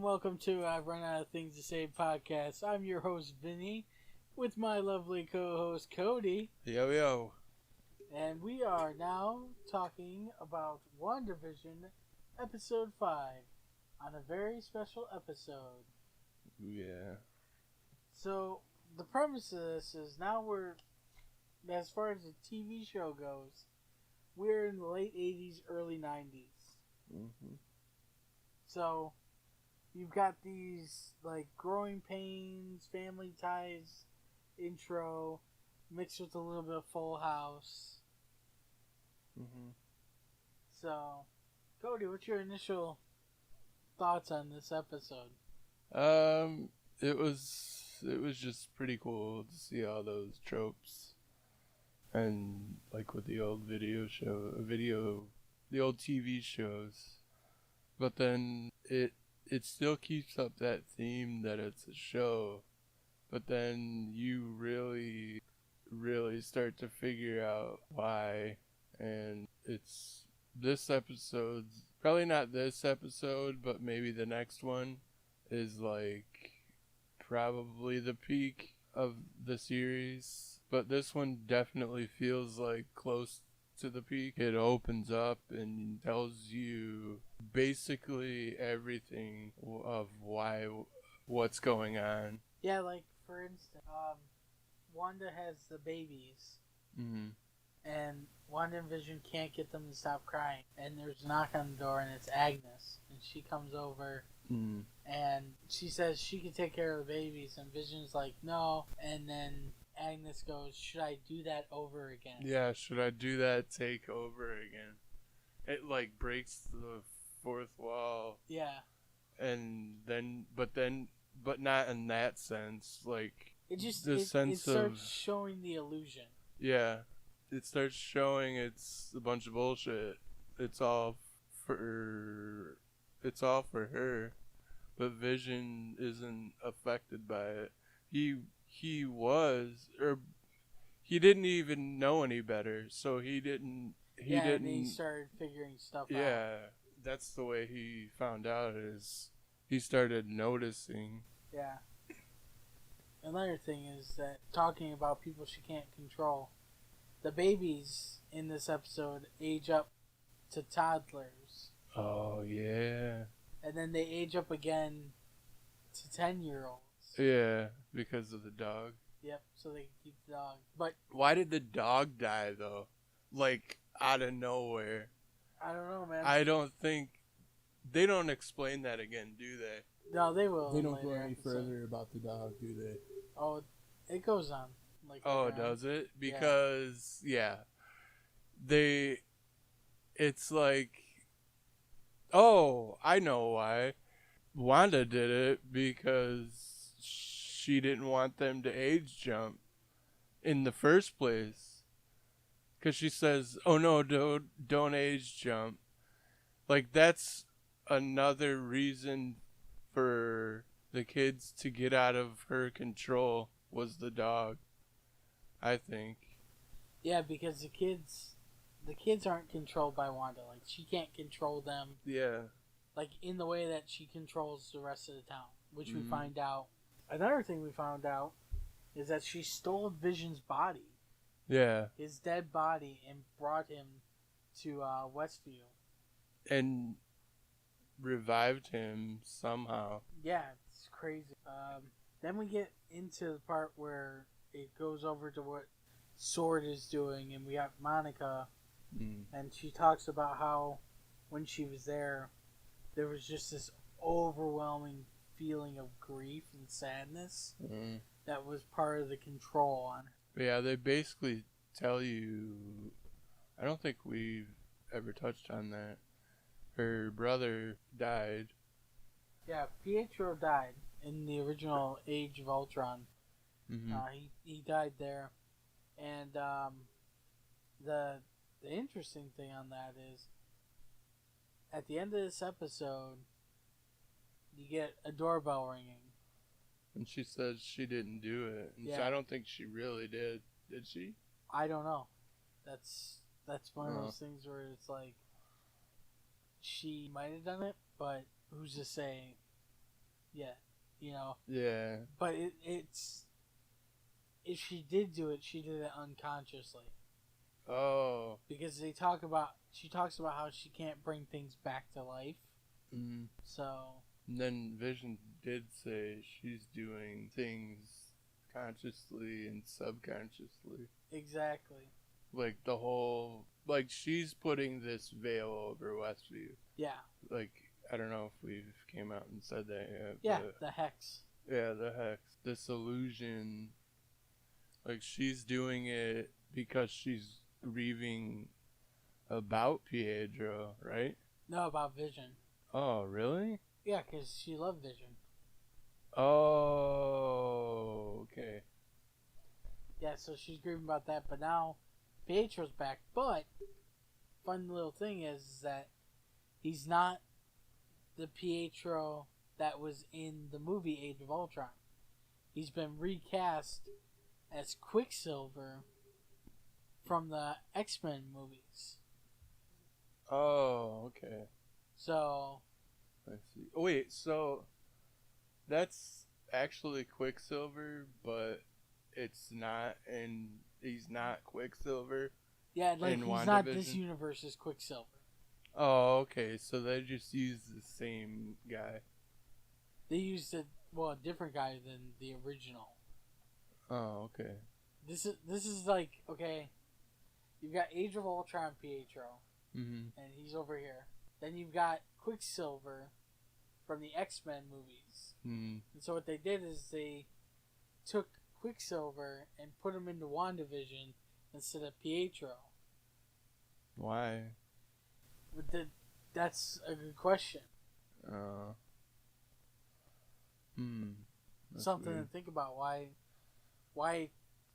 welcome to I've Run Out of Things to Say podcast. I'm your host, Vinny, with my lovely co-host, Cody. Yo, yo. And we are now talking about WandaVision episode 5 on a very special episode. Yeah. So, the premise of this is now as far as the TV show goes, we're in the late 80s, early 90s. Mm-hmm. So, you've got these, growing pains, family ties intro, mixed with a little bit of Full House. Mm-hmm. So, Cody, what's your initial thoughts on this episode? It was just pretty cool to see all those tropes. And, with the old the old TV shows. But then it still keeps up that theme that it's a show. But then you really, really start to figure out why. And it's this episode's, probably not this episode, but maybe the next one is probably the peak of the series. But this one definitely feels close to the peak. It opens up and tells you basically everything of what's going on. Yeah, for instance, Wanda has the babies. Mm-hmm. And WandaVision can't get them to stop crying. And there's a knock on the door, and it's Agnes. And she comes over, and she says she can take care of the babies. And Vision's like, no. And then Agnes goes, should I do that over again? Yeah, should I do that take over again? It, breaks the fourth wall. Yeah. And then, but not in that sense. It starts showing the illusion. Yeah. It starts showing it's a bunch of bullshit. It's all for her, but Vision isn't affected by it. He was, or he didn't even know any better, so he didn't. And he started figuring stuff out. Yeah, that's the way he found out. Is he started noticing. Yeah. Another thing is that talking about people she can't control. The babies in this episode age up to toddlers. Oh, yeah. And then they age up again to 10-year-olds. Yeah, because of the dog. Yep, so they can keep the dog. But why did the dog die, though? Out of nowhere. I don't know, man. I don't think... They don't explain that again, do they? No, they will. They don't go any further about the dog, do they? Oh, it goes on. Does it? Because, yeah. It's oh, I know why. Wanda did it because she didn't want them to age jump in the first place. Because she says, oh no, don't age jump. That's another reason for the kids to get out of her control was the dog. I think. Yeah, because the kids aren't controlled by Wanda. She can't control them. Yeah. In the way that she controls the rest of the town, which we find out. Another thing we found out is that she stole Vision's body. Yeah. His dead body, and brought him to Westview. And revived him somehow. Yeah, it's crazy. Then we get into the part where it goes over to what Sword is doing, and we got Monica, and she talks about how when she was there was just this overwhelming feeling of grief and sadness that was part of the control on her. Yeah, they basically tell you, I don't think we've ever touched on that. Her brother died. Yeah, Pietro died in the original Age of Ultron. Mm-hmm. He died there, and the interesting thing on that is, at the end of this episode, you get a doorbell ringing, and she says she didn't do it. And yeah. I don't think she really did. Did she? I don't know. That's one of those things where it's she might have done it, but who's to say? yet, you know. Yeah. But it's if she did do it, she did it unconsciously. Oh. Because she talks about how she can't bring things back to life. Mm. So. And then Vision did say she's doing things consciously and subconsciously. Exactly. Like the whole, like she's putting this veil over Westview. Yeah. Like, I don't know if we've came out and said that yet. Yeah, the hex. Yeah, the hex. This illusion. Like she's doing it because she's grieving about Pietro, right? No, about Vision. Oh, really? Yeah, because she loved Vision. Oh, okay. Yeah, so she's grieving about that, but now Pietro's back. But fun little thing is that he's not the Pietro that was in the movie Age of Ultron. He's been recast as Quicksilver from the X-Men movies. Oh, okay. So I see. Oh, wait, so that's actually Quicksilver, but it's not, and he's not Quicksilver. yeah, like in he's not this WandaVision? universe's Quicksilver. Oh, okay. So they just use the same guy. They used a different guy than the original. Oh, okay. This is like, okay, you've got Age of Ultron Pietro, Mm-hmm. and he's over here. Then you've got Quicksilver from the X-Men movies. Mm-hmm. And so what they did is they took Quicksilver and put him into WandaVision instead of Pietro. Why? But that's a good question. That's Something weird. to think about. Why,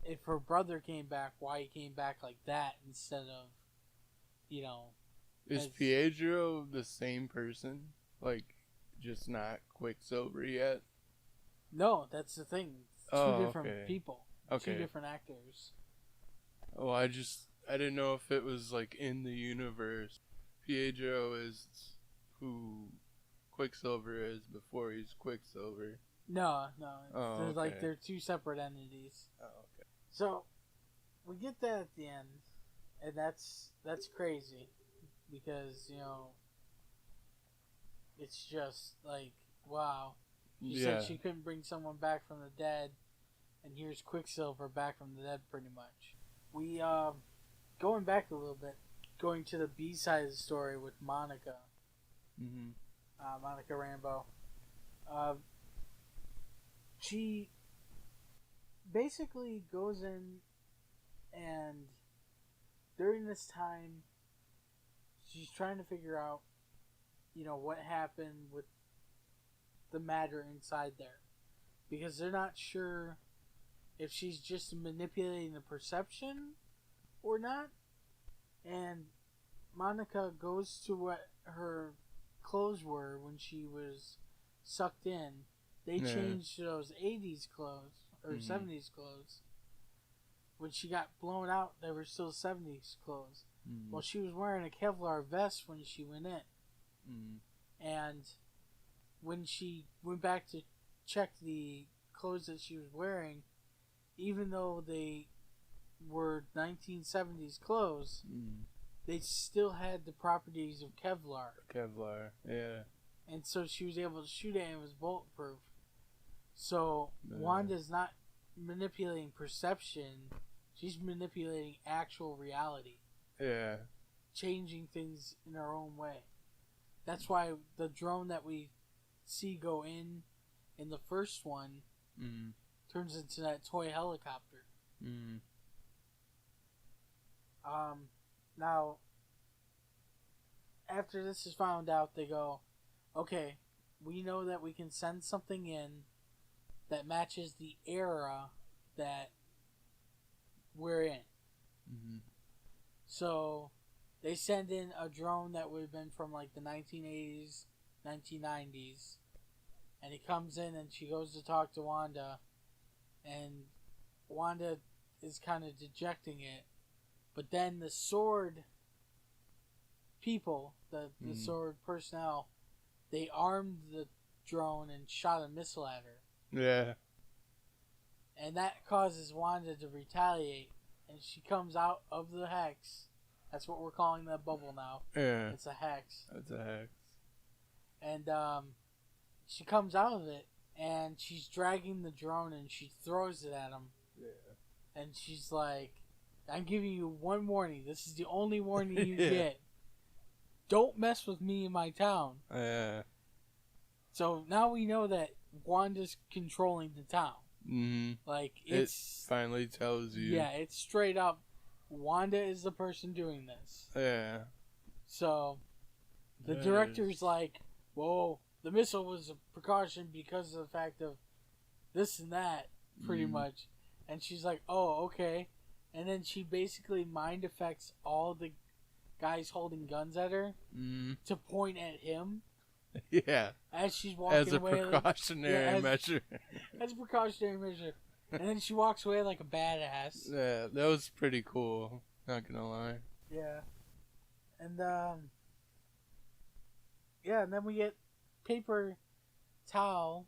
if her brother came back, why he came back like that instead of, you know. Is Pietro the same person? Like, just not Quicksilver yet? No, that's the thing. Two different people. Okay. Two different actors. Oh, I didn't know if it was like in the universe. Pietro is who Quicksilver is before he's Quicksilver. No. Oh, they're two separate entities. Oh, okay. So we get that at the end, and that's crazy because, you know, it's just like, wow. She said she couldn't bring someone back from the dead, and here's Quicksilver back from the dead pretty much. We going back a little bit, going to the B side of the story with Monica. Mm-hmm. Monica Rambeau. She basically goes in, and during this time, she's trying to figure out, you know, what happened with the matter inside there. Because they're not sure if she's just manipulating the perception or not. And Monica goes to what her clothes were when she was sucked in. They changed to those 80s clothes, or 70s clothes. When she got blown out, they were still 70s clothes. Well, she was wearing a Kevlar vest when she went in. And when she went back to check the clothes that she was wearing, even though they were 1970s clothes, they still had the properties of Kevlar. Kevlar, yeah. And so she was able to shoot it and it was bulletproof. So Wanda's not manipulating perception, she's manipulating actual reality. Yeah. Changing things in her own way. That's why the drone that we see go in the first one turns into that toy helicopter. Now, after this is found out, they go, okay, we know that we can send something in that matches the era that we're in. So they send in a drone that would have been from like the 1980s, 1990s, and he comes in and she goes to talk to Wanda, and Wanda is kind of dejecting it, but then the sword people, the sword personnel, they armed the drone and shot a missile at her. Yeah. And that causes Wanda to retaliate. And she comes out of the hex. That's what we're calling that bubble now. Yeah. It's a hex. It's a hex. And she comes out of it, and she's dragging the drone, and she throws it at him. Yeah. And she's like, I'm giving you one warning. This is the only warning you Yeah. get. Don't mess with me in my town. Yeah. So now we know that Wanda's controlling the town. Mm-hmm. Like, It finally tells you. Yeah, it's straight up, Wanda is the person doing this. Yeah. So, the director's like, whoa, the missile was a precaution because of the fact of this and that, pretty much. And she's like, oh, okay. And then she basically mind affects all the guys holding guns at her to point at him. Yeah. As she's walking as a away. Precautionary measure. As a precautionary measure. And then she walks away like a badass. Yeah, that was pretty cool. Not gonna lie. Yeah. And, yeah, and then we get paper towel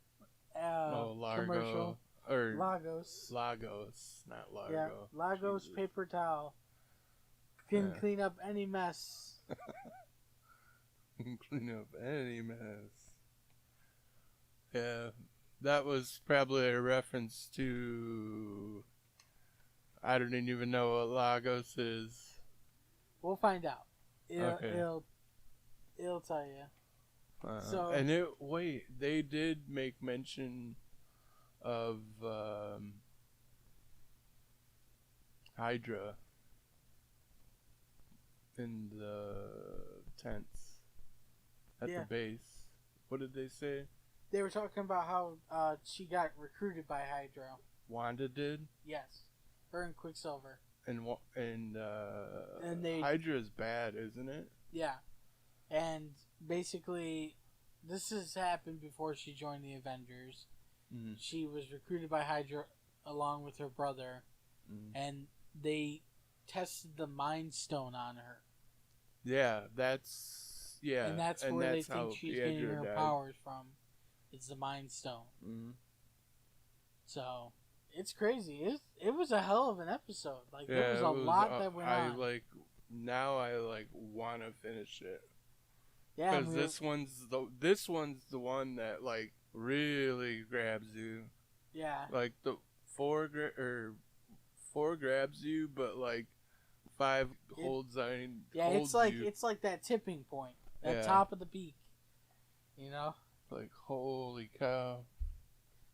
Largo. commercial. Or Lagos. Lagos, not Largo. Yeah, Lagos Jesus. paper towel. Can clean up any mess. Clean up any mess. Yeah, that was probably a reference to... I don't even know what Lagos is. We'll find out. Okay. It'll tell you. So, and they did make mention of Hydra in the tents at the base. What did they say? They were talking about how she got recruited by Hydra. Wanda did? Yes. Her and Quicksilver. And they, Hydra's bad, isn't it? Yeah. And basically, this has happened before she joined the Avengers. Mm-hmm. She was recruited by Hydra along with her brother, and they tested the Mind Stone on her. Yeah, that's and that's where they think she's getting her died. powers from. It's the Mind Stone. Mm-hmm. So it's crazy. It was a hell of an episode. Like there was a lot that went on. Now I want to finish it. Yeah, because this one's the one that really grabs you. Yeah. Like the four grabs you, but 5 holds on. Yeah, holds it's like that tipping point, that top of the peak. You know. Like holy cow.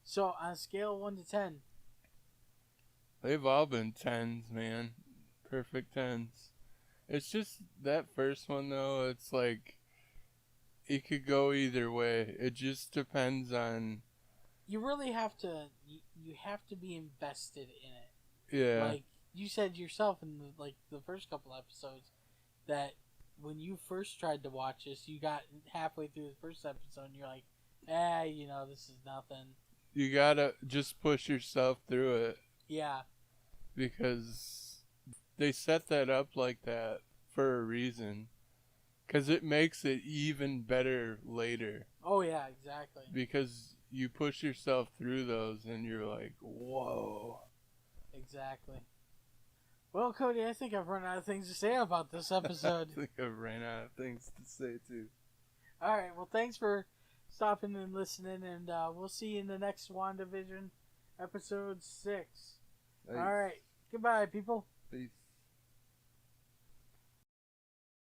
So on a scale of 1 to 10. They've all been 10s, man. Perfect 10s. It's just that first one though. It's it could go either way. It just depends on. You really have to. You have to be invested in it. Yeah. Like you said yourself in the first couple episodes, that when you first tried to watch this, you got halfway through the first episode and you're like, this is nothing. You gotta just push yourself through it. Yeah. Because they set that up like that for a reason. Because it makes it even better later. Oh, yeah, exactly. Because you push yourself through those and you're like, whoa. Exactly. Well, Cody, I think I've run out of things to say about this episode. I think I've ran out of things to say, too. All right, well, thanks for stopping and listening, and we'll see you in the next WandaVision, episode 6. Thanks. All right, goodbye, people. Peace.